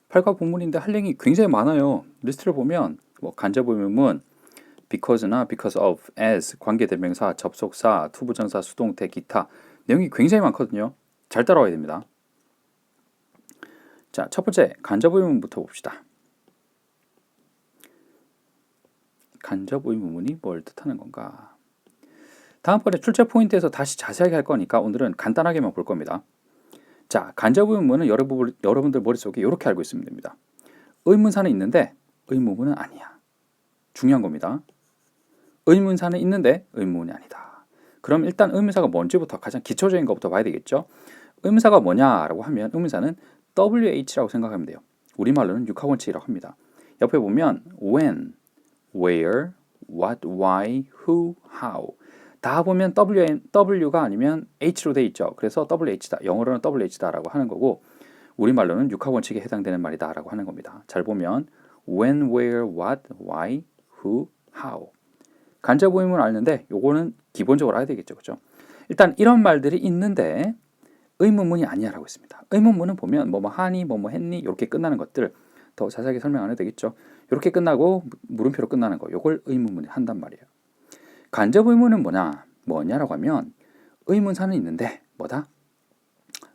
팔과 본문인데 할 내용이 굉장히 많아요. 리스트를 보면 뭐 간접 의문문, because나 because of, as, 관계대명사, 접속사, 투부정사, 수동태, 기타 내용이 굉장히 많거든요. 잘 따라와야 됩니다. 자, 첫 번째 간접 의문부터 봅시다. 간접 의문문이 뭘 뜻하는 건가? 다음번에 출제 포인트에서 다시 자세하게 할 거니까 오늘은 간단하게만 볼 겁니다. 자, 간접 의문문은 여러분들 머릿속에 이렇게 알고 있으면 됩니다. 의문사는 있는데 의문문은 아니야. 중요한 겁니다. 의문사는 있는데 의문문이 아니다. 그럼 일단 의문사가 뭔지부터 가장 기초적인 것부터 봐야 되겠죠. 의문사가 뭐냐라고 하면 의문사는 WH라고 생각하면 돼요. 우리말로는 육하원칙이라고 합니다. 옆에 보면 when, where, what, why, who, how 다 보면 W가 아니면 H로 돼 있죠. 그래서 WH다. 영어로는 WH다라고 하는 거고 우리말로는 육하원칙에 해당되는 말이다 라고 하는 겁니다. 잘 보면 when, where, what, why, who, how 간접 의문을 알는데 요거는 기본적으로 알아야 되겠죠. 그죠? 일단 이런 말들이 있는데 의문문이 아니야 라고 있습니다. 의문문은 보면 뭐뭐 하니, 뭐뭐 했니 이렇게 끝나는 것들 더 자세하게 설명 안 해도 되겠죠. 이렇게 끝나고 물음표로 끝나는 거 요걸 의문문이 한단 말이에요. 간접 의문은 뭐냐라고 하면 의문사는 있는데 뭐다?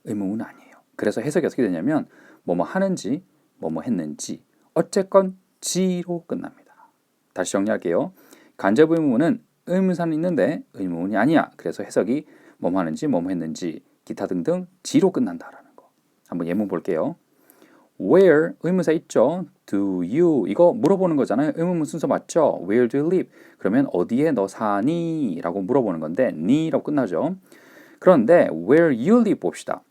의문문은 아니에요. 그래서 해석이 어떻게 되냐면 뭐뭐 하는지 뭐뭐 했는지 어쨌건 지로 끝납니다. 다시 정리할게요. 간접 의문은 의문사는 있는데 의문문이 아니야. 그래서 해석이 뭐뭐 하는지 뭐뭐 했는지 기타 등등 지로 끝난다라는 거. 한번 예문 볼게요. Where 의문사 있죠. Do you 이거 물어보는 거잖아요. 의문문 순서 맞죠? Where do you live? 그러면 어디에 너 사니? 라고 물어보는 건데 ni라고 끝나죠. 그런데 where you live 봅시다.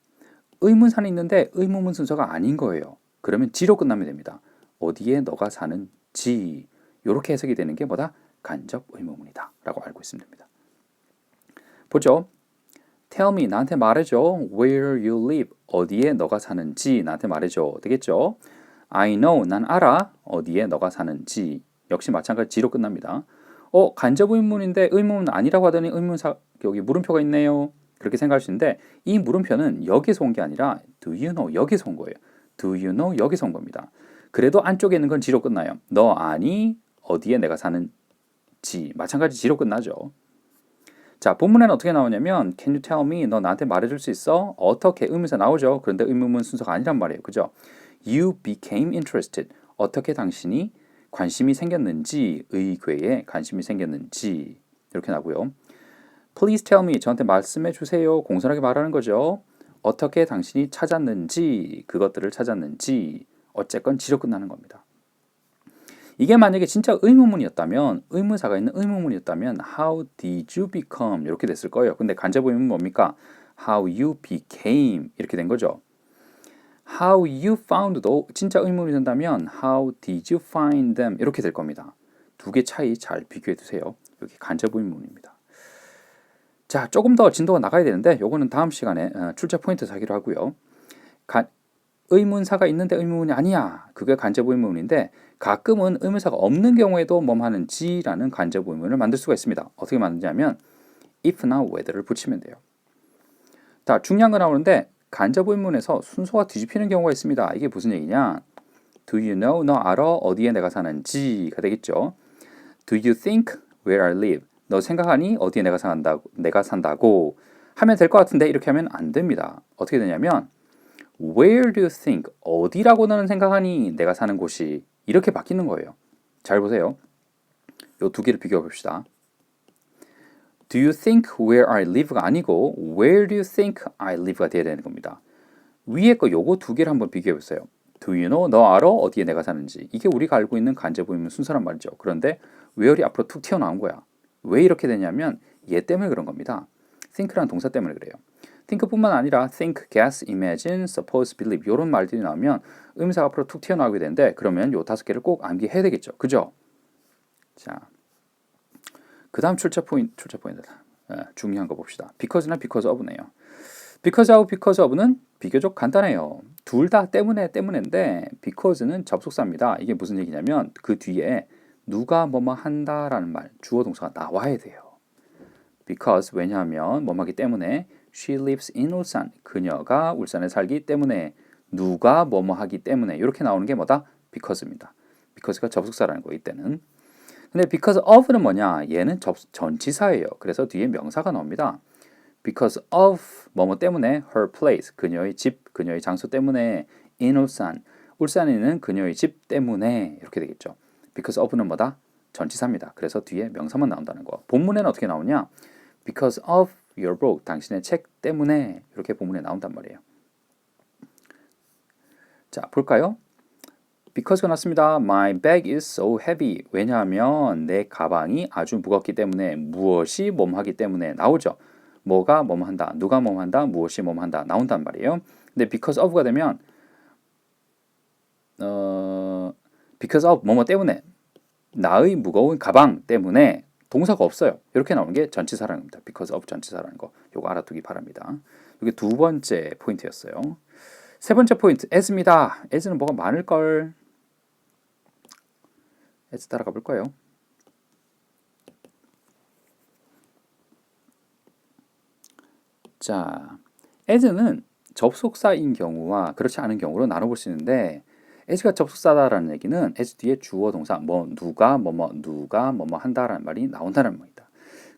의문사는 있는데 의문문 순서가 아닌 거예요. 그러면 지로 끝나면 됩니다. 어디에 너가 사는지 이렇게 해석이 되는 게 뭐다? 간접 의문문이다 라고 알고 있으면 됩니다. 보죠. Tell me, 나한테 말해줘. Where you live, 어디에 너가 사는지 나한테 말해줘. 되겠죠? I know, 난 알아. 어디에 너가 사는지. 역시 마찬가지 지로 끝납니다. 간접 의문인데 의문은 아니라고 하더니 의문사 여기 물음표가 있네요. 그렇게 생각할 수 있는데 이 물음표는 여기서 온 게 아니라 Do you know 여기서 온 거예요. Do you know 여기서 온 겁니다. 그래도 안쪽에 있는 건 지로 끝나요. 너 아니? 어디에 내가 사는지. 마찬가지 지로 끝나죠. 자, 본문에는 어떻게 나오냐면 Can you tell me? 너 나한테 말해줄 수 있어? 어떻게 의문사 나오죠. 그런데 의문문 순서가 아니란 말이에요. 그죠? You became interested. 어떻게 당신이 관심이 생겼는지, 의궤에 관심이 생겼는지 이렇게 나고요. Please tell me. 저한테 말씀해 주세요. 공손하게 말하는 거죠. 어떻게 당신이 찾았는지, 그것들을 찾았는지 어쨌건 지로 끝나는 겁니다. 이게 만약에 진짜 의문문이었다면 의문사가 있는 의문문이었다면 How did you become 이렇게 됐을 거예요. 근데 간접 의문은 뭡니까? How you became 이렇게 된 거죠. How you found도 진짜 의문이 된다면 How did you find them 이렇게 될 겁니다. 두 개 차이 잘 비교해 두세요. 여기 간접 의문입니다. 자, 조금 더 진도가 나가야 되는데 요거는 다음 시간에 출제 포인트에서 하기로 하고요. 의문사가 있는데 의문문이 아니야. 그게 간접 의문문인데 가끔은 의문사가 없는 경우에도 뭐뭐 하는지라는 간접 의문문을 만들 수가 있습니다. 어떻게 만드냐면 if나 whether를 붙이면 돼요. 자, 중요한 거 나오는데 간접 의문문에서 순서가 뒤집히는 경우가 있습니다. 이게 무슨 얘기냐? Do you know? 너 알아? 어디에 내가 사는지가 되겠죠. Do you think where I live? 너 생각하니? 어디에 내가 산다고 하면 될 것 같은데 이렇게 하면 안 됩니다. 어떻게 되냐면 Where do you think? 어디라고 너는 생각하니? 내가 사는 곳이 이렇게 바뀌는 거예요. 잘 보세요. 이 두 개를 비교해 봅시다. Do you think where I live가 아니고 Where do you think I live가 돼야 되는 겁니다. 위에 거 요거 두 개를 한번 비교해 보세요. Do you know? 너 알아? 어디에 내가 사는지. 이게 우리가 알고 있는 간접 의문 순서란 말이죠. 그런데 where이 앞으로 툭 튀어나온 거야. 왜 이렇게 되냐면 얘 때문에 그런 겁니다. think라는 동사 때문에 그래요. think뿐만 아니라 think, guess, imagine, suppose, believe 이런 말들이 나오면 의미사가 앞으로 툭 튀어나오게 되는데 그러면 요 다섯 개를 꼭 암기해야 되겠죠. 그죠? 자, 그 다음 출제 포인트다. 중요한 거 봅시다. because나 because of네요. because하고 because of는 비교적 간단해요. 둘 다 때문에인데 because는 접속사입니다. 이게 무슨 얘기냐면 그 뒤에 누가 뭐뭐 한다라는 말, 주어 동사가 나와야 돼요. because 왜냐하면 뭐뭐하기 때문에 She lives in 울산. 그녀가 울산에 살기 때문에 누가 뭐뭐 하기 때문에 이렇게 나오는 게 뭐다? because입니다. because가 접속사라는 거 이때는. 근데 because of는 뭐냐? 얘는 전치사예요. 그래서 뒤에 명사가 나옵니다. because of 뭐뭐 때문에 her place 그녀의 집, 그녀의 장소 때문에 in 울산 울산에 있는 그녀의 집 때문에 이렇게 되겠죠. because of는 뭐다? 전치사입니다. 그래서 뒤에 명사만 나온다는 거. 본문에는 어떻게 나오냐? because of your book 당신의 책 때문에 이렇게 본문에 나온단 말이에요. 자, 볼까요? because가 났습니다. My bag is so heavy. 왜냐하면 내 가방이 아주 무겁기 때문에 무엇이 뭐뭐하기 때문에 나오죠. 뭐가 뭐뭐한다, 누가 뭐뭐한다, 무엇이 뭐뭐한다 나온단 말이에요. 근데 because of가 되면 because of 뭐뭐 때문에 나의 무거운 가방 때문에 동사가 없어요. 이렇게 나오는 게 전치사라는 겁니다. because of 전치사라는 거. 요거 알아두기 바랍니다. 이게 두 번째 포인트였어요. 세 번째 포인트 as입니다. as는 뭐가 많을걸. as 따라가 볼까요? 자, as는 접속사인 경우와 그렇지 않은 경우로 나눠볼 수 있는데 as가 접속사다라는 얘기는 as 뒤에 주어 동사 뭐 누가 뭐뭐 한다라는 말이 나온다는 말입니다.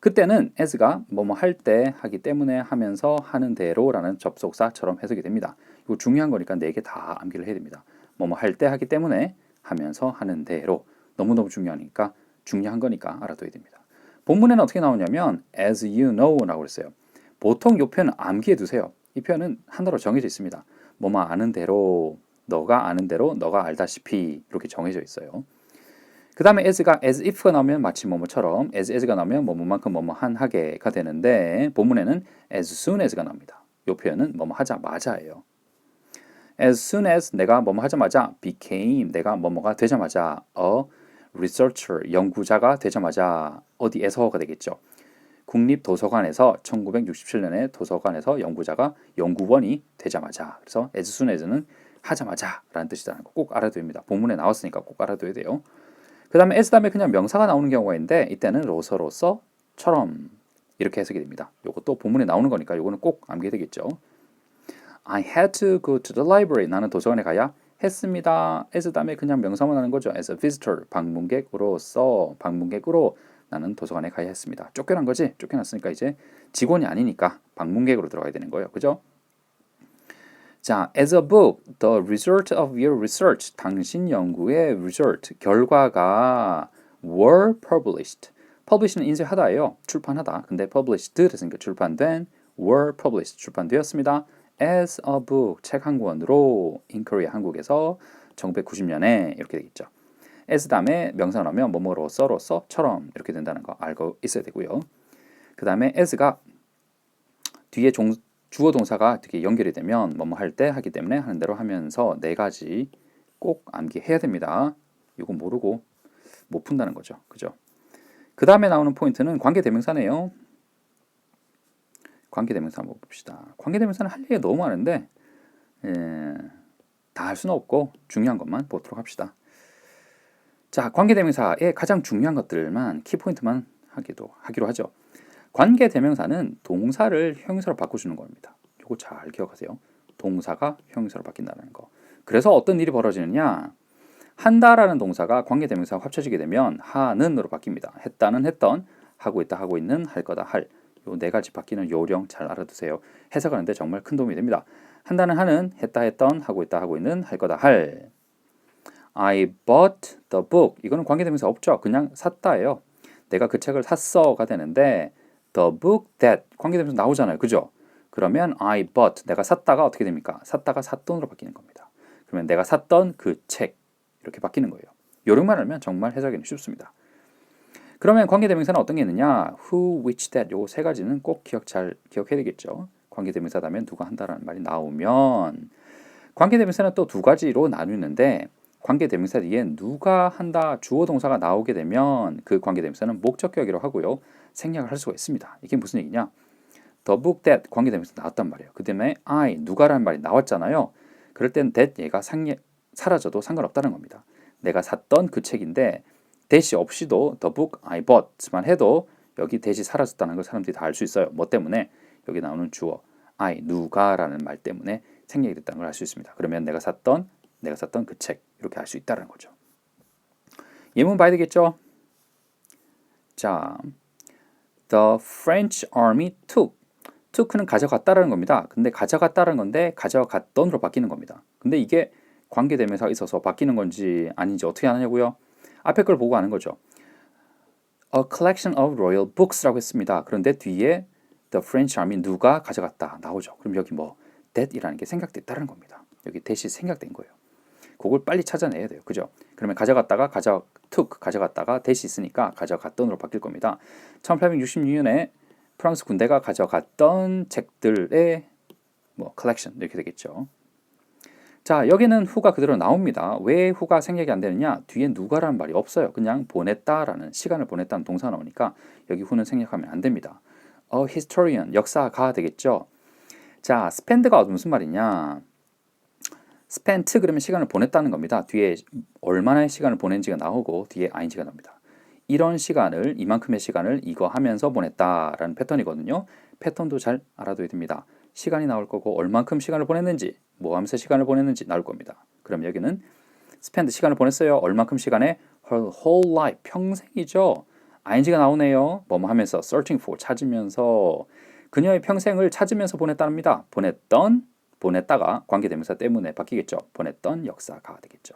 그때는 as가 뭐뭐 할 때 하기 때문에 하면서 하는 대로라는 접속사처럼 해석이 됩니다. 이거 중요한 거니까 4개 다 암기를 해야 됩니다. 뭐뭐 할 때 하기 때문에 하면서 하는 대로 너무너무 중요한 거니까 알아둬야 됩니다. 본문에는 어떻게 나오냐면 as you know라고 그랬어요. 보통 이 표현은 암기해 두세요. 이 표현은 하나로 정해져 있습니다. 뭐뭐 아는 대로, 너가 아는 대로, 너가 알다시피 이렇게 정해져 있어요. 그 다음에 as가 as if가 나오면 마치 뭐뭐처럼 as가 나오면 뭐뭐만큼 뭐뭐한 하게가 되는데 본문에는 as soon as가 나옵니다. 이 표현은 뭐뭐 하자마자예요. as soon as 내가 뭐뭐 하자마자 became 내가 뭐뭐가 되자마자 a researcher 연구자가 되자마자 어디에서가 되겠죠. 국립도서관에서 1967년에 도서관에서 연구자가 연구원이 되자마자 그래서 as soon as는 하자마자 라는 뜻이라는 거 꼭 알아둬야 됩니다. 본문에 나왔으니까 꼭 알아둬야 돼요. 그 다음에 as 다음에 그냥 명사가 나오는 경우가 있는데 이때는 로서로서처럼 이렇게 해석이 됩니다. 이것도 본문에 나오는 거니까 이거는 꼭 암기해야 되겠죠. I had to go to the library. 나는 도서관에 가야 했습니다. as 다음에 그냥 명사만 하는 거죠. as a visitor. 방문객으로 나는 도서관에 가야 했습니다. 쫓겨난 거지? 쫓겨났으니까 이제 직원이 아니니까 방문객으로 들어가야 되는 거예요. 그죠? 자, as a book, the result of your research, 당신 연구의 result, 결과가 were published. publish는 인쇄하다예요. 출판하다. 근데 published 했으니까 출판된 were published, 출판되었습니다. as a book, 책 한 권으로 in Korea, 한국에서 1990년에 이렇게 되겠죠. as 다음에 명사 나오면 뭐뭐로서처럼 이렇게 된다는 거 알고 있어야 되고요. 그 다음에 as가 뒤에 주어 동사가 어떻게 연결이 되면 뭐뭐 할 때 하기 때문에 하는 대로 하면서 4가지 꼭 암기해야 됩니다. 이거 모르고 못 푼다는 거죠. 그죠? 그 다음에 나오는 포인트는 관계대명사네요. 관계대명사 한번 봅시다. 관계대명사는 할 얘기가 너무 많은데 다 할 수는 없고 중요한 것만 보도록 합시다. 자, 관계대명사의 가장 중요한 것들만 키포인트만 하기로 하죠. 관계대명사는 동사를 형용사로 바꿔주는 겁니다. 이거 잘 기억하세요. 동사가 형용사로 바뀐다는 거. 그래서 어떤 일이 벌어지느냐? 한다라는 동사가 관계대명사와 합쳐지게 되면 하는으로 바뀝니다. 했다는 했던, 하고 있다 하고 있는, 할 거다 할. 요 4가지 바뀌는 요령 잘 알아두세요. 해석하는데 정말 큰 도움이 됩니다. 한다는 하는, 했다 했던, 하고 있다 하고 있는, 할 거다 할. I bought the book. 이거는 관계대명사 없죠. 그냥 샀다예요. 내가 그 책을 샀어가 되는데 the book that 관계대명사 나오잖아요. 그죠? 그러면 I bought 내가 샀다가 어떻게 됩니까? 샀다가 샀돈으로 바뀌는 겁니다. 그러면 내가 샀던 그 책 이렇게 바뀌는 거예요. 요령만 알면 정말 해석하기는 쉽습니다. 그러면 관계대명사는 어떤 게 있느냐? who, which, that 요 3가지는 꼭 기억해야 되겠죠. 관계대명사 다음에 누가 한다라는 말이 나오면 관계대명사는 또 2가지로 나누는데 관계대명사 뒤에 누가 한다 주어 동사가 나오게 되면 그 관계대명사는 목적격이라고 하고요. 생략을 할 수가 있습니다. 이게 무슨 얘기냐? The book that 관계대명사 나왔단 말이에요. 그 다음에 I 누가라는 말이 나왔잖아요. 그럴 땐 that 얘가 사라져도 상관없다는 겁니다. 내가 샀던 그 책인데 대시 없이도 the book I bought만 해도 여기 대시 사라졌다는 걸 사람들이 다 알 수 있어요. 뭐 때문에? 여기 나오는 주어 I 누가라는 말 때문에 생략이 됐다는 걸 알 수 있습니다. 그러면 내가 샀던 그 책 이렇게 알 수 있다는 거죠. 예문 봐야 되겠죠? 자, The French Army took는 가져갔다라는 겁니다. 근데 가져갔다라는 건데 가져갔던으로 바뀌는 겁니다. 근데 이게 관계대명사가 있어서 바뀌는 건지 아닌지 어떻게 하냐고요? 앞에 걸 보고 아는 거죠. A collection of royal books라고 했습니다. 그런데 뒤에 The French Army 누가 가져갔다 나오죠. 그럼 여기 뭐 that이라는 게 생략됐다는 겁니다. 여기 that이 생략된 거예요. 그걸 빨리 찾아내야 돼요. 그죠? 그러면 가져갔다가 가져갔다가 that이 있으니까 가져갔던으로 바뀔 겁니다. 1866년에 프랑스 군대가 가져갔던 책들의 뭐 컬렉션 이렇게 되겠죠. 자, 여기는 후가 그대로 나옵니다. 왜 후가 생략이 안 되느냐? 뒤에 누가라는 말이 없어요. 그냥 보냈다라는 시간을 보냈다는 동사 나오니까 여기 후는 생략하면 안 됩니다. A historian 역사가 되겠죠. 자, spend가 무슨 말이냐? spent 그러면 시간을 보냈다는 겁니다. 뒤에 얼마나 시간을 보낸지가 나오고 뒤에 ing가 나옵니다. 이런 시간을 이만큼의 시간을 이거 하면서 보냈다라는 패턴이거든요. 패턴도 잘 알아둬야 됩니다. 시간이 나올 거고 얼만큼 시간을 보냈는지 뭐 하면서 시간을 보냈는지 나올 겁니다. 그럼 여기는 spend 시간을 보냈어요. 얼만큼 시간에 her whole life 평생이죠. ing가 나오네요. 뭐뭐 하면서 searching for 찾으면서 그녀의 평생을 찾으면서 보냈답니다. 보냈다가 관계대명사 때문에 바뀌겠죠. 보냈던 역사가 되겠죠.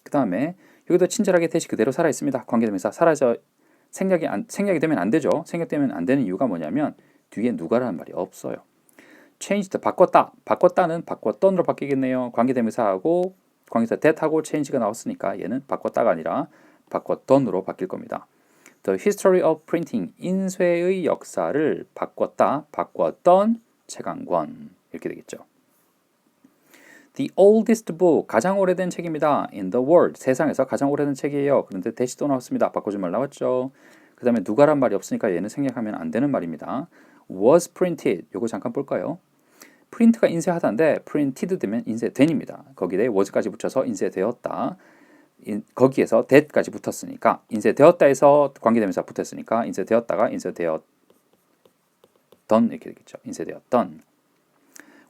그 다음에 여기도 친절하게 대시 그대로 살아 있습니다. 관계대명사 사라져 생략이 되면 안 되죠. 생략되면 안 되는 이유가 뭐냐면 뒤에 누가라는 말이 없어요. changed 바꿨다는 바꿨던으로 바뀌겠네요. 관계대명사하고 관계대명사 that하고 change가 나왔으니까 얘는 바꿨다가 아니라 바꿨던으로 바뀔 겁니다. The history of printing 인쇄의 역사를 바꿨던 책 한 권 이렇게 되겠죠. The oldest book 가장 오래된 책입니다. In the world 세상에서 가장 오래된 책이에요. 그런데 대시 또 나왔습니다. 바꿔준 말 나왔죠. 그 다음에 누가란 말이 없으니까 얘는 생략하면 안 되는 말입니다. Was printed 요거 잠깐 볼까요? 프린트가 인쇄하다인데 printed 되면 인쇄된입니다. 거기에 was까지 붙여서 인쇄되었다. 거기에서 that까지 붙었으니까 인쇄되었다에서 관계대명사 붙었으니까 인쇄되었다가 인쇄되었던 이렇게 되겠죠. 인쇄되었던.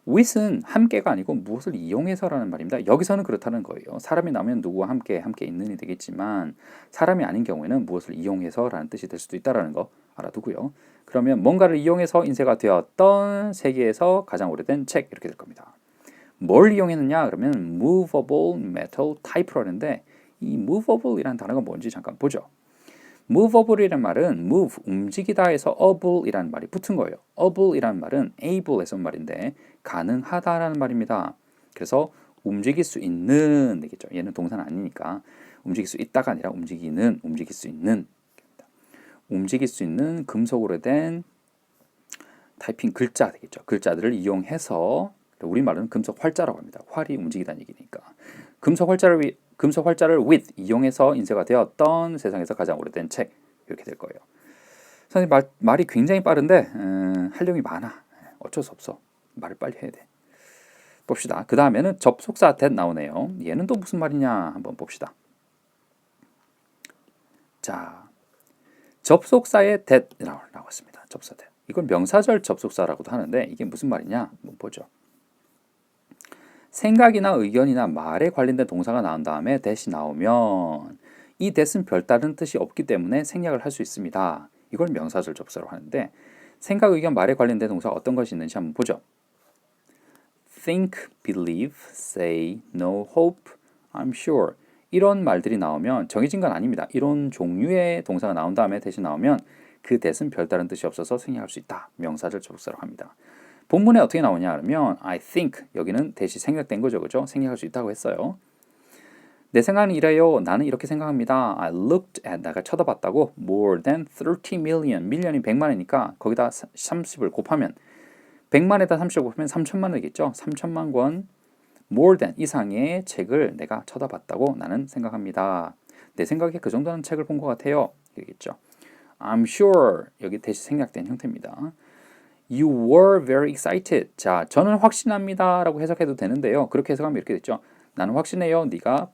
with은 함께가 아니고 무엇을 이용해서라는 말입니다. 여기서는 그렇다는 거예요. 사람이 나오면 누구와 함께 있는이 되겠지만 사람이 아닌 경우에는 무엇을 이용해서라는 뜻이 될 수도 있다는 거 알아두고요. 그러면 뭔가를 이용해서 인쇄가 되었던 세계에서 가장 오래된 책 이렇게 될 겁니다. 뭘 이용했느냐 그러면 movable metal type라는데 이 movable이라는 단어가 뭔지 잠깐 보죠. moveable이라는 말은 move 움직이다에서 able이라는 말이 붙은 거예요. able이라는 말은 able에서 온 말인데 가능하다라는 말입니다. 그래서 움직일 수 있는 되겠죠. 얘는 동사는 아니니까 움직일 수 있다가 아니라 움직일 수 있는 금속으로 된 타이핑 글자 되겠죠. 글자들을 이용해서 우리말은 금속 활자라고 합니다. 활이 움직이다는 얘기니까 금속 활자를 with 이용해서 인쇄가 되었던 세상에서 가장 오래된 책 이렇게 될 거예요. 선생님 말이 굉장히 빠른데 할 내용이 많아. 어쩔 수 없어. 말을 빨리 해야 돼. 봅시다. 그 다음에는 접속사 that 나오네요. 얘는 또 무슨 말이냐 한번 봅시다. 자, 접속사의 that 나왔습니다. 접속사 that. 이걸 명사절 접속사라고도 하는데 이게 무슨 말이냐 한번 보죠. 생각이나 의견이나 말에 관련된 동사가 나온 다음에 that이 나오면 이 that은 별다른 뜻이 없기 때문에 생략을 할 수 있습니다. 이걸 명사절 접속사라고 하는데 생각, 의견, 말에 관련된 동사가 어떤 것이 있는지 한번 보죠. think, believe, say, know, hope, I'm sure 이런 말들이 나오면 정해진 건 아닙니다. 이런 종류의 동사가 나온 다음에 that이 나오면 그 that은 별다른 뜻이 없어서 생략할 수 있다. 명사절 접속사라고 합니다. 본문에 어떻게 나오냐 하면 I think 여기는 that이 생략된 거죠. 그죠? 생략할 수 있다고 했어요. 내 생각은 이래요. 나는 이렇게 생각합니다. I looked at 내가 쳐다봤다고 more than 30 million million이 100만이니까 거기다 30을 곱하면 100만에다 30을 곱하면 3천만 원이겠죠. 3천만 권 more than 이상의 책을 내가 쳐다봤다고 나는 생각합니다. 내 생각에 그 정도는 책을 본 것 같아요. 이겠죠. I'm sure 여기 that이 생략된 형태입니다. You were very excited. 자, 저는 확신합니다 라고 해석해도 되는데요. 그렇게 해석하면 이렇게 됐죠. 나는 확신해요. 네가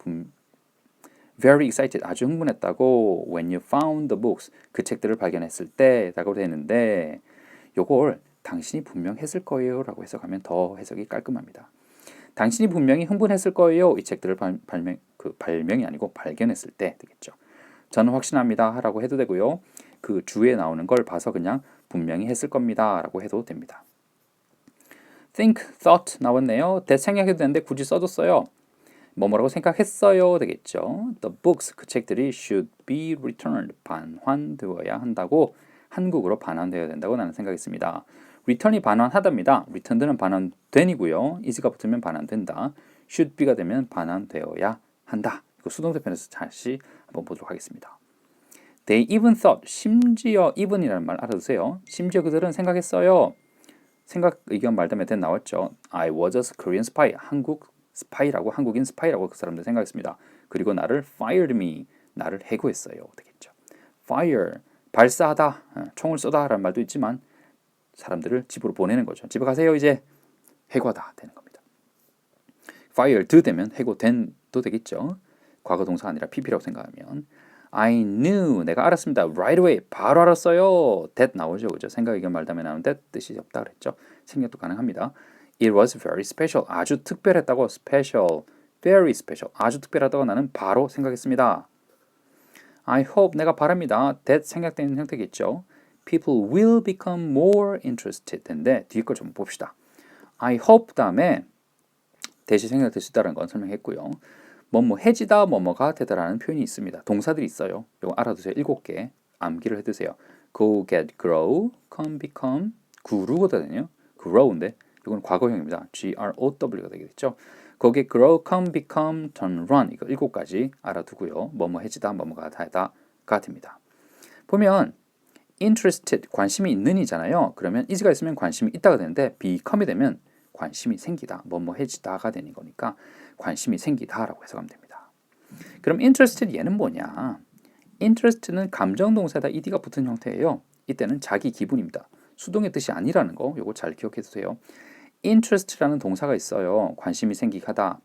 very excited. 아주 흥분했다고 when you found the books. 그 책들을 발견했을 때 라고 되는데 요걸 당신이 분명 했을 거예요 라고 해석하면 더 해석이 깔끔합니다. 당신이 분명히 흥분했을 거예요. 이 책들을 발명이 아니고 발견했을 때 되겠죠. 저는 확신합니다 라고 해도 되고요. 그 주에 나오는 걸 봐서 그냥 분명히 했을 겁니다 라고 해도 됩니다. think, thought 나왔네요. that 생략해도 되는데 굳이 써줬어요. 뭐라고 생각했어요 되겠죠. The books, 그 책들이 should be returned, 반환되어야 한다고 한국어로 반환되어야 된다고 나는 생각했습니다. return이 반환하답니다. returned는 반환된이고요. is가 붙으면 반환된다. should be가 되면 반환되어야 한다. 이거 수동태 편에서 다시 한번 보도록 하겠습니다. They even thought, 심지어 even이라는 말 알아두세요. 심지어 그들은 생각했어요. 생각, 의견, 말담에 된 나왔죠. I was a Korean spy, 한국인 스파이라고 그 사람들 생각했습니다. 그리고 나를 fired me, 나를 해고했어요. 되겠죠. fire, 발사하다, 총을 쏘다 라는 말도 있지만 사람들을 집으로 보내는 거죠. 집에 가세요 이제. 해고하다 되는 겁니다. fired 되면 해고된도 되겠죠. 과거 동사가 아니라 pp라고 생각하면 I knew, 내가 알았습니다. right away, 바로 알았어요. that 나오죠. 그죠? 생각, 의견, 말담에 나오는 that 뜻이 없다 그랬죠. 생략도 가능합니다. It was very special, 아주 특별했다고. special, very special, 아주 특별하다고 나는 바로 생각했습니다. I hope, 내가 바랍니다. that 생략되는 형태겠죠. People will become more interested 인데 뒤에 걸 좀 봅시다. I hope 다음에 대시 생략될 수 있다는 건 설명했고요. 해지다, 뭐뭐가 되다라는 표현이 있습니다. 동사들이 있어요. 이거 알아두세요. 7개 암기를 해두세요. Go, get, grow, come, become, grow,거든요. grow인데 이건 과거형입니다. grow가 되겠죠. 거기에 grow, come, become, turn, run 이거 7가지 알아두고요. 해지다, 뭐뭐가 되다가 됩니다. 보면 interested, 관심이 있는이잖아요. 그러면 is가 있으면 관심이 있다가 되는데 become이 되면 관심이 생기다, 해지다가 되는 거니까 관심이 생기다라고 해석하면 됩니다. 그럼 interested 얘는 뭐냐? interest는 감정 동사에다 ed가 붙은 형태예요. 이때는 자기 기분입니다. 수동의 뜻이 아니라는 거 요거 잘 기억해 두세요. interest라는 동사가 있어요. 관심이 생기하다.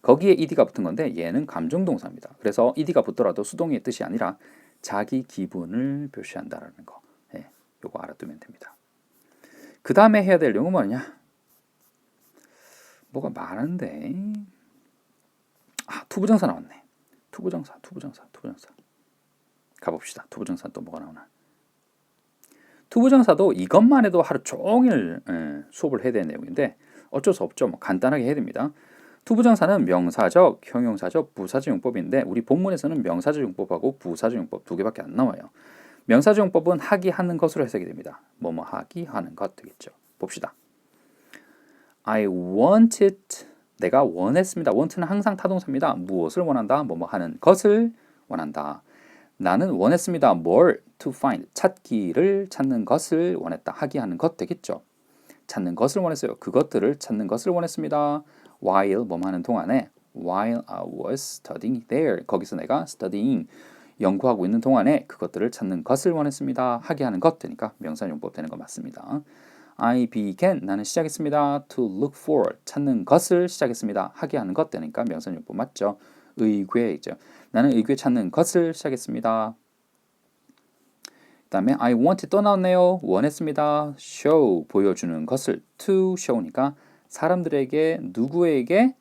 거기에 ed가 붙은 건데 얘는 감정 동사입니다. 그래서 ed가 붙더라도 수동의 뜻이 아니라 자기 기분을 표시한다라는 거. 네, 요거 알아두면 됩니다. 그 다음에 해야 될 내용은 뭐냐? 뭐가 많은데 투부정사 나왔네. 투부정사 가봅시다. 투부정사 또 뭐가 나오나. 투부정사도 이것만 해도 하루 종일 수업을 해야 되는 내용인데 어쩔 수 없죠. 간단하게 해야 됩니다. 투부정사는 명사적, 형용사적, 부사적 용법인데 우리 본문에서는 명사적 용법하고 부사적 용법 2개밖에 안 나와요. 명사적 용법은 하기, 하는 것으로 해석이 됩니다. 하기, 하는 것 되겠죠. 봅시다. I wanted, 내가 원했습니다. want는 항상 타동사입니다. 무엇을 원한다? 하는 것을 원한다. 나는 원했습니다. 뭘? to find, 찾기를 찾는 것을 원했다. 하기, 하는 것 되겠죠. 찾는 것을 원했어요. 그것들을 찾는 것을 원했습니다. while 하는 동안에 while I was studying there, 거기서 내가 studying, 연구하고 있는 동안에 그것들을 찾는 것을 원했습니다. 하게 하는 것 되니까 명사용법 되는 거 맞습니다. I began, 나는 시작했습니다. to look for, 찾는 것을 시작했습니다. 하게 하는 것 되니까 명사용법 맞죠. 의궤이죠. 나는 의궤 찾는 것을 시작했습니다. 그 다음에 I want 또 나왔네요. 원했습니다. show, 보여주는 것을, to show니까 사람들에게, 누구에게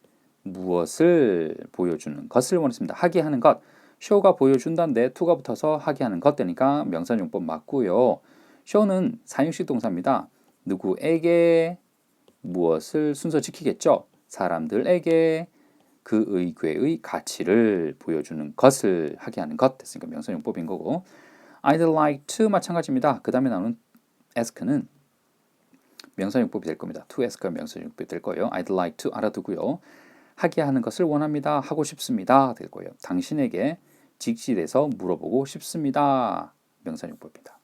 무엇을 보여주는 것을 원했습니다. 하게 하는 것, show가 보여준다인데 to가 붙어서 하게 하는 것 되니까 명사용법 맞고요. show는 사용식 동사입니다. 누구에게 무엇을 순서 지키겠죠. 사람들에게 그 의궤의 가치를 보여주는 것을 하게 하는 것 됐으니까 명사용법인 거고, I'd like to 마찬가지입니다. 그 다음에 나오는 ask는 명사용법이 될 겁니다. to ask가 명사용법이 될 거예요. I'd like to 알아두고요. 하게 하는 것을 원합니다. 하고 싶습니다. 될 거예요. 당신에게 직시돼서 물어보고 싶습니다. 명사용법입니다.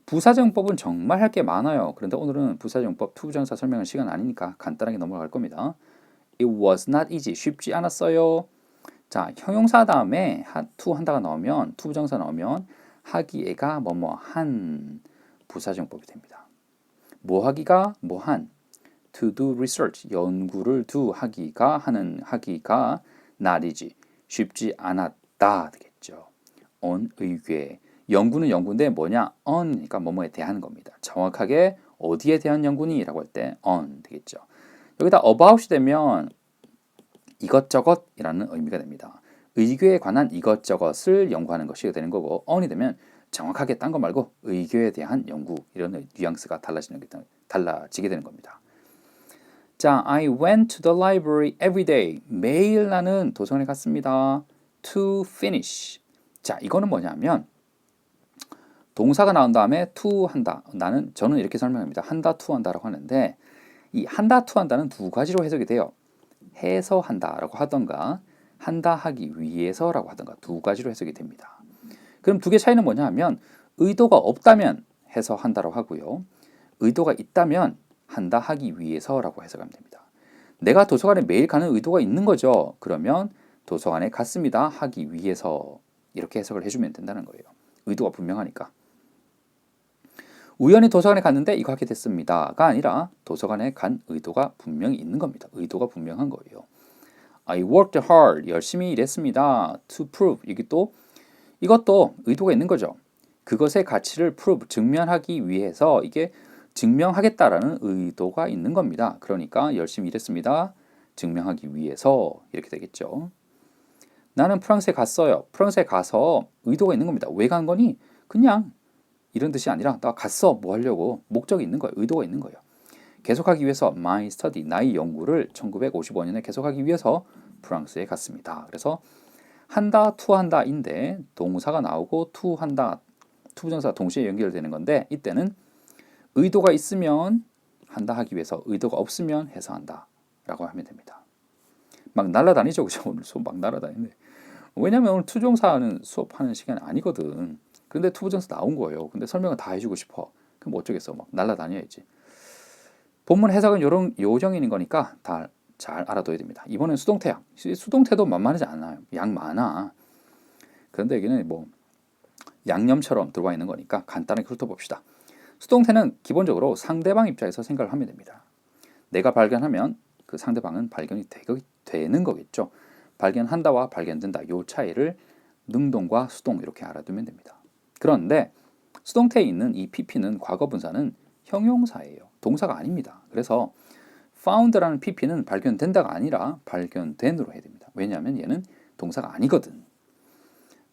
부사정법은 정말 할 게 많아요. 그런데 오늘은 부사정법 투부정사 설명할 시간 아니니까 간단하게 넘어갈 겁니다. It was not easy. 쉽지 않았어요. 자, 형용사 다음에 to 한다가 나오면, 투부정사 나오면 하기에가 한 부사정법이 됩니다. 하기가 한, to do research, 연구를 do 하기가 하는 하기가 not easy, 쉽지 않았다 되겠죠. on 의궤, 연구는 연구인데 on 그러니까 뭐뭐에 대한 겁니다. 정확하게 어디에 대한 연구니? 라고 할 때 on 되겠죠. 여기다 about이 되면 이것저것이라는 의미가 됩니다. 의교에 관한 이것저것을 연구하는 것이 되는 거고 on이 되면 정확하게 딴 거 말고 의교에 대한 연구 이런 뉘앙스가 달라지게 되는 겁니다. 자, I went to the library every day. 매일 나는 도서관에 갔습니다. To finish. 자, 이거는 뭐냐면 동사가 나온 다음에 to 한다. 저는 이렇게 설명합니다. 한다, to 한다라고 하는데 이 한다, to 한다는 두 가지로 해석이 돼요. 해서 한다라고 하던가 한다 하기 위해서라고 하던가 두 가지로 해석이 됩니다. 그럼 두 개 차이는 뭐냐 하면 의도가 없다면 해서 한다라고 하고요. 의도가 있다면 한다 하기 위해서라고 해석하면 됩니다. 내가 도서관에 매일 가는 의도가 있는 거죠. 그러면 도서관에 갔습니다 하기 위해서 이렇게 해석을 해주면 된다는 거예요. 의도가 분명하니까. 우연히 도서관에 갔는데 이거 하게 됐습니다가 아니라 도서관에 간 의도가 분명히 있는 겁니다. 의도가 분명한 거예요. I worked hard. 열심히 일했습니다. To prove. 이것도 의도가 있는 거죠. 그것의 가치를 prove, 증명하기 위해서 이게 증명하겠다라는 의도가 있는 겁니다. 그러니까 열심히 일했습니다. 증명하기 위해서 이렇게 되겠죠. 나는 프랑스에 갔어요. 프랑스에 가서 의도가 있는 겁니다. 왜 간 거니? 그냥 이런 뜻이 아니라 나 갔어. 뭐 하려고? 목적이 있는 거예요. 의도가 있는 거예요. 계속하기 위해서 my study, 나의 연구를 1955년에 계속하기 위해서 프랑스에 갔습니다. 그래서 한다, to 한다인데 동사가 나오고 to 한다, to 부정사가 동시에 연결되는 건데 이때는 의도가 있으면 한다 하기 위해서 의도가 없으면 해서 한다 라고 하면 됩니다. 막 날아다니죠. 그죠? 오늘 수업 막 날아다니네. 왜냐면 오늘 투정사는 수업하는 시간이 아니거든. 근데 투부정사 나온 거예요. 근데 설명을 다 해주고 싶어. 그럼 어쩌겠어. 막 날아다녀야지. 본문 해석은 요런 요정인 거니까 다 잘 알아둬야 됩니다. 이번엔 수동태야. 수동태도 만만하지 않아요. 양 많아. 그런데 여기는 뭐 양념처럼 들어와 있는 거니까 간단하게 훑어봅시다. 수동태는 기본적으로 상대방 입장에서 생각을 하면 됩니다. 내가 발견하면 그 상대방은 발견이 되는 거겠죠. 발견한다와 발견된다. 요 차이를 능동과 수동 이렇게 알아두면 됩니다. 그런데 수동태에 있는 이 pp는 과거 분사는 형용사예요. 동사가 아닙니다. 그래서 found라는 pp는 발견된다가 아니라 발견된으로 해야 됩니다. 왜냐하면 얘는 동사가 아니거든.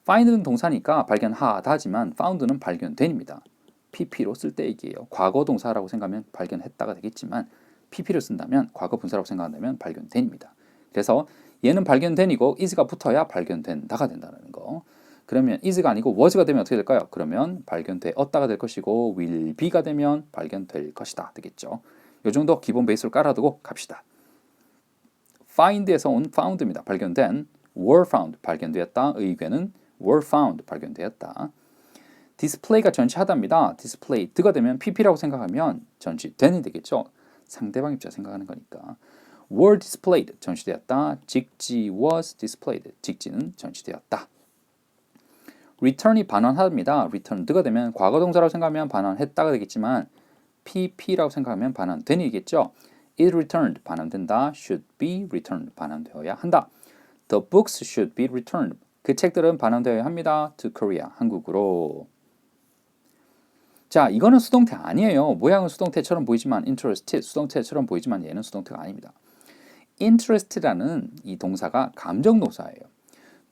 find는 동사니까 발견하다지만 found는 발견된입니다. pp로 쓸 때 얘기예요. 과거 동사라고 생각하면 발견했다가 되겠지만 pp를 쓴다면 과거 분사라고 생각한다면 발견된입니다. 그래서 얘는 발견된이고 is가 붙어야 발견된다가 된다는 거. 그러면 is가 아니고 was가 되면 어떻게 될까요? 그러면 발견되었다가 될 것이고 will be가 되면 발견될 것이다 되겠죠. 이 정도 기본 베이스를 깔아두고 갑시다. find에서 온 found입니다. 발견된. were found 발견되었다. 의궤는 were found 발견되었다. display가 전치하다입니다. displayed가 되면 pp라고 생각하면 전치된이 되겠죠. 상대방 입장 생각하는 거니까. were displayed 전치되었다. 직지 was displayed 직지는 전치되었다. return이 반환합니다. returned가 되면 과거 동사라고 생각하면 반환했다가 되겠지만 pp라고 생각하면 반환된이겠죠. it returned 반환된다. should be returned 반환되어야 한다. the books should be returned 그 책들은 반환되어야 합니다. to Korea 한국으로. 자, 이거는 수동태 아니에요. 모양은 수동태처럼 보이지만 interested 수동태처럼 보이지만 얘는 수동태가 아닙니다. interest라는 이 동사가 감정 동사예요.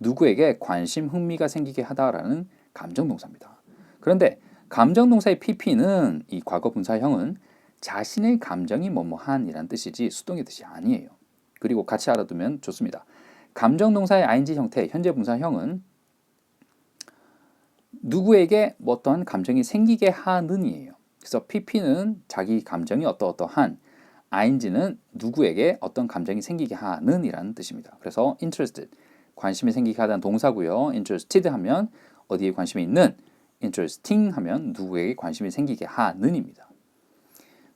누구에게 관심, 흥미가 생기게 하다라는 감정 동사입니다. 그런데 감정 동사의 pp는 이 과거 분사형은 자신의 감정이 뭐뭐한이란 뜻이지 수동의 뜻이 아니에요. 그리고 같이 알아두면 좋습니다. 감정 동사의 ing 형태, 현재 분사형은 누구에게 어떠한 감정이 생기게 하는이에요. 그래서 pp는 자기 감정이 어떠한, ing는 누구에게 어떤 감정이 생기게 하는 이라는 뜻입니다. 그래서 interested, 관심이 생기게 하다는 동사고요. interested 하면 어디에 관심이 있는, interesting 하면 누구에게 관심이 생기게 하는입니다.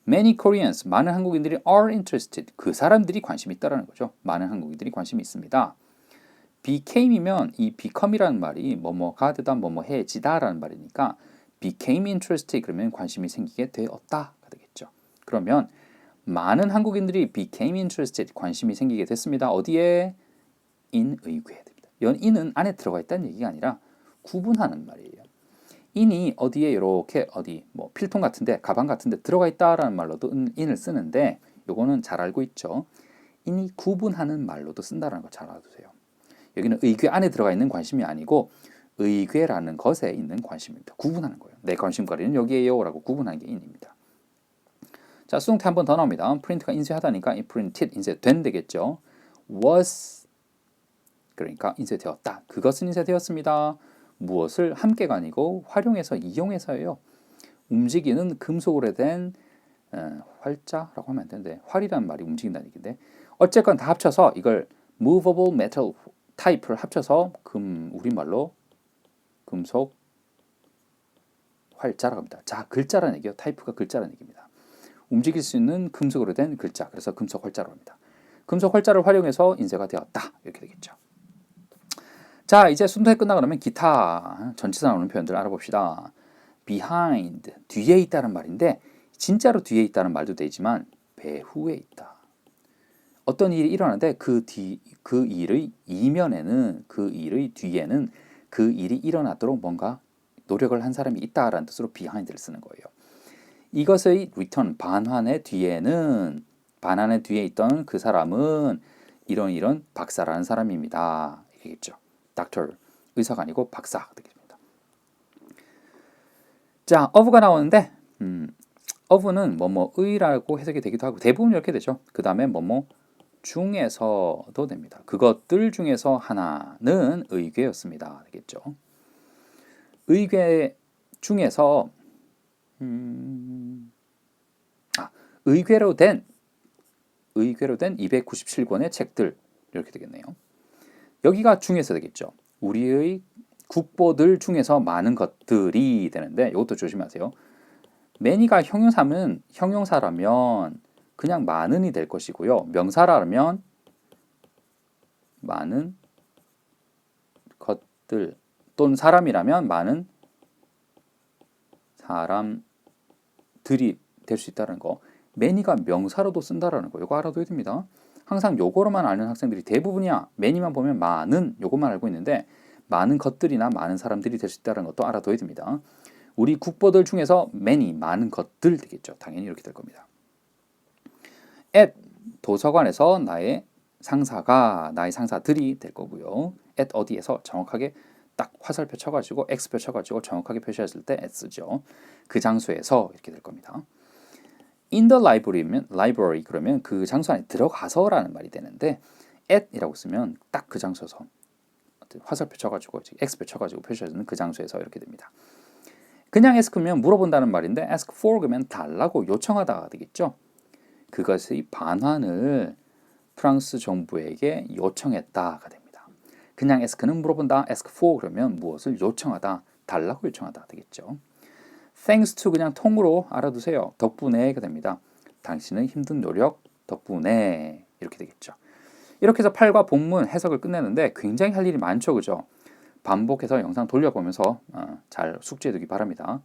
Many Koreans, 많은 한국인들이 are interested, 그 사람들이 관심이 있다는 거죠. 많은 한국인들이 관심이 있습니다. became이면 이 become이라는 말이 뭐뭐가 되다 뭐뭐해지다라는 말이니까 became interested 그러면 관심이 생기게 되었다가 되겠죠. 그러면 많은 한국인들이 became interested 관심이 생기게 됐습니다. 어디에? in 의궤에 됩니다. in은 안에 들어가 있다는 얘기가 아니라 구분하는 말이에요. in이 어디에 이렇게 어디 뭐 필통 같은데 가방 같은데 들어가 있다라는 말로도 in을 쓰는데 요거는 잘 알고 있죠. in이 구분하는 말로도 쓴다라는 거 잘 알아두세요. 여기는 의궤 안에 들어가 있는 관심이 아니고 의궤라는 것에 있는 관심입니다. 구분하는 거예요. 내 관심거리는 여기에요 라고 구분하는 게 in입니다. 자, 수동태 한 번 더 나옵니다. 프린트가 인쇄하다니까 이 printed 인쇄된 되겠죠. was 그러니까 인쇄되었다. 그것은 인쇄되었습니다. 무엇을 함께가 아니고 활용해서 이용해서예요. 움직이는 금속으로 된 활자라고 하면 안 되는데 활이라는 말이 움직인다는 얘기인데 어쨌건 다 합쳐서 이걸 movable metal 타입을 합쳐서 우리말로 금속 활자라고 합니다. 자, 글자라는 얘기요. 타입가 글자라는 얘기입니다. 움직일 수 있는 금속으로 된 글자. 그래서 금속 활자라고 합니다. 금속 활자를 활용해서 인쇄가 되었다. 이렇게 되겠죠. 자, 이제 순서에 끝나고 나면 기타 전치사 나오는 표현들 알아봅시다. behind, 뒤에 있다는 말인데 진짜로 뒤에 있다는 말도 되지만 배후에 있다. 어떤 일이 일어나는데 그 일의 이면에는 그 일의 뒤에는 그 일이 일어나도록 뭔가 노력을 한 사람이 있다라는 뜻으로 behind를 쓰는 거예요. 이것의 return, 반환의 뒤에 있던 그 사람은 이런 박사라는 사람입니다. 이겠죠. doctor, 의사가 아니고 박사 되겠습니다. 자, of가 나오는데 of는 뭐뭐의라고 해석이 되기도 하고 대부분 이렇게 되죠. 그 다음에 뭐뭐 중에서도 됩니다. 그것들 중에서 하나는 의궤였습니다. 되겠죠. 의궤 중에서 의궤로 된 297권의 책들 이렇게 되겠네요. 여기가 중에서 되겠죠. 우리의 국보들 중에서 많은 것들이 되는데 이것도 조심하세요. many가 형용사라면 그냥 많은이 될 것이고요. 명사라면 많은 것들 또는 사람이라면 많은 사람들이 될 수 있다는 거. many가 명사로도 쓴다라는 거. 이거 알아둬야 됩니다. 항상 요거로만 아는 학생들이 대부분이야. many만 보면 많은 요것만 알고 있는데 많은 것들이나 많은 사람들이 될 수 있다는 것도 알아둬야 됩니다. 우리 국보들 중에서 many, 많은 것들 되겠죠. 당연히 이렇게 될 겁니다. at, 도서관에서 나의 상사들이 될 거고요. at 어디에서 정확하게 딱 화살표 쳐가지고 X표 쳐가지고 정확하게 표시했을 때 at 쓰죠. 그 장소에서 이렇게 될 겁니다. in the library 그러면 그 장소 안에 들어가서라는 말이 되는데 at이라고 쓰면 딱 그 장소에서 화살표 쳐가지고 X표 쳐가지고 표시하는 그 장소에서 이렇게 됩니다. 그냥 ask면 물어본다는 말인데 ask for 그러면 달라고 요청하다가 되겠죠. 그것의 반환을 프랑스 정부에게 요청했다가 됩니다. 그냥 ask는 물어본다, ask for 그러면 무엇을 요청하다, 달라고 요청하다 되겠죠. thanks to 그냥 통으로 알아두세요. 덕분에가 됩니다. 당신의 힘든 노력 덕분에 이렇게 되겠죠. 이렇게 해서 8과 본문 해석을 끝내는데 굉장히 할 일이 많죠. 그죠? 반복해서 영상 돌려보면서 잘 숙지해두기 바랍니다.